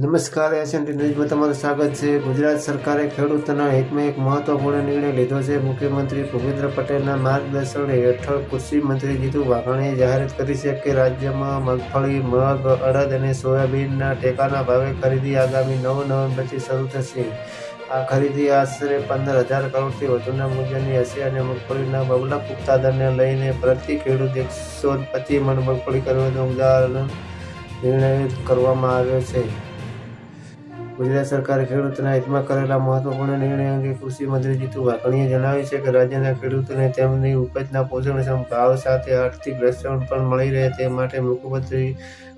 નમસ્કાર, એશિયન ન્યૂઝમાં તમારું સ્વાગત છે। ગુજરાત સરકારે ખેડૂતોના હિતમાં એક મહત્વપૂર્ણ નિર્ણય લીધો છે। મુખ્યમંત્રી ભૂપેન્દ્ર પટેલના માર્ગદર્શન હેઠળ કૃષિ મંત્રી જીતુ વાઘાણીએ જાહેરાત કરી છે કે રાજ્યમાં મગફળી, મગ, અડદ અને સોયાબીનના ટેકાના ભાવે ખરીદી આગામી 9 નવેમ્બરથી શરૂ થશે। આ ખરીદી આશરે 15,000 કરોડથી વધુના મૂલ્યની હશે અને મગફળીના બમણા ઉત્પાદનને લઈને પ્રતિ ખેડૂત 125 મણ મગફળી ખરીદવાનો નિર્ણય કરવામાં આવ્યો છે। ગુજરાત સરકારે ખેડૂતોના હિતમાં કરેલા મહત્વપૂર્ણ નિર્ણય અંગે કૃષિ મંત્રી જીતુ વાઘાણીએ જણાવ્યું છે કે રાજ્યના ખેડૂતોને તેમની ઉપજના પોષણક્ષમ ભાવ સાથે આર્થિક રક્ષણ પણ મળી રહે તે માટે મુખ્યમંત્રી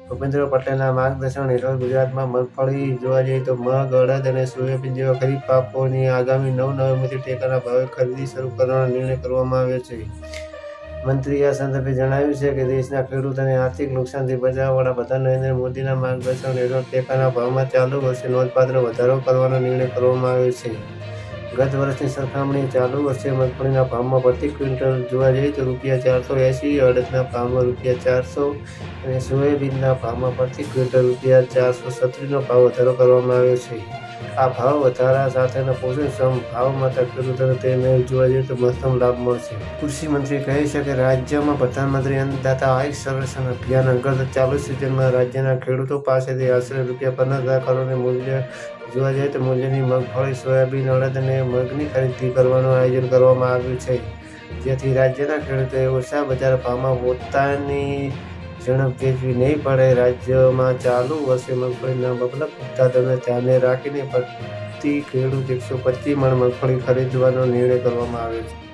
ભૂપેન્દ્ર પટેલના માર્ગદર્શન હેઠળ ગુજરાતમાં મગફળી, જોવા જઈએ તો મગ, અડદ અને સોયાબીન જેવા ખરીફ પાકોની આગામી 9 નવેમ્બરથી ટેકાના ભાવે ખરીદી શરૂ કરવાનો નિર્ણય કરવામાં આવ્યો છે। મંત્રીએ આ સંદર્ભે જણાવ્યું છે કે દેશના ખેડૂતોને આર્થિક નુકસાનથી બચાવવા વડાપ્રધાન નરેન્દ્ર મોદીના માર્ગદર્શન હેઠળ ટેકાના ભાવમાં ચાલુ વર્ષે નોંધપાત્ર વધારો કરવાનો નિર્ણય કરવામાં આવ્યો છે। ગત વર્ષની સરખામણીએ ચાલુ વર્ષે મગફળીના ભાવમાં પ્રતિ ક્વિન્ટલ જોવા જઈએ તો ₹480, અડદના ભાવમાં ₹400 અને સોયાબીનના ભાવમાં પ્રતિ ક્વિન્ટલ ₹437નો ભાવ વધારો કરવામાં આવ્યો છે। આ ભાવ વધારા સાથેના પોષણક્ષમ ભાવ માટે ખેડૂતોને તેને જોવા જઈએ તો મહત્તમ લાભ મળશે। કૃષિ મંત્રી કહે છે કે રાજ્યમાં પ્રધાનમંત્રી અન્નદાતા આય સંરક્ષણ અભિયાન અંતર્ગત ચાલુ સિઝનમાં રાજ્યના ખેડૂતો પાસેથી આશરે ₹15,000 કરોડની મૂલ્ય જોવા જઈએ તો મૂલ્યની મગફળી, સોયાબીન, અડદ અને મગની ખરીદી કરવાનું આયોજન કરવામાં આવ્યું છે, જેથી રાજ્યના ખેડૂતોએ ઓછા બજાર ભાવમાં પોતાની ઝડપ વેચવી નહીં પડે। રાજ્યમાં ચાલુ વર્ષે મગફળીના બમણા ઉત્પાદનને ધ્યાને રાખીને પ્રતિ ખેડૂત 125 મણ મગફળી ખરીદવાનો નિર્ણય કરવામાં આવ્યો છે।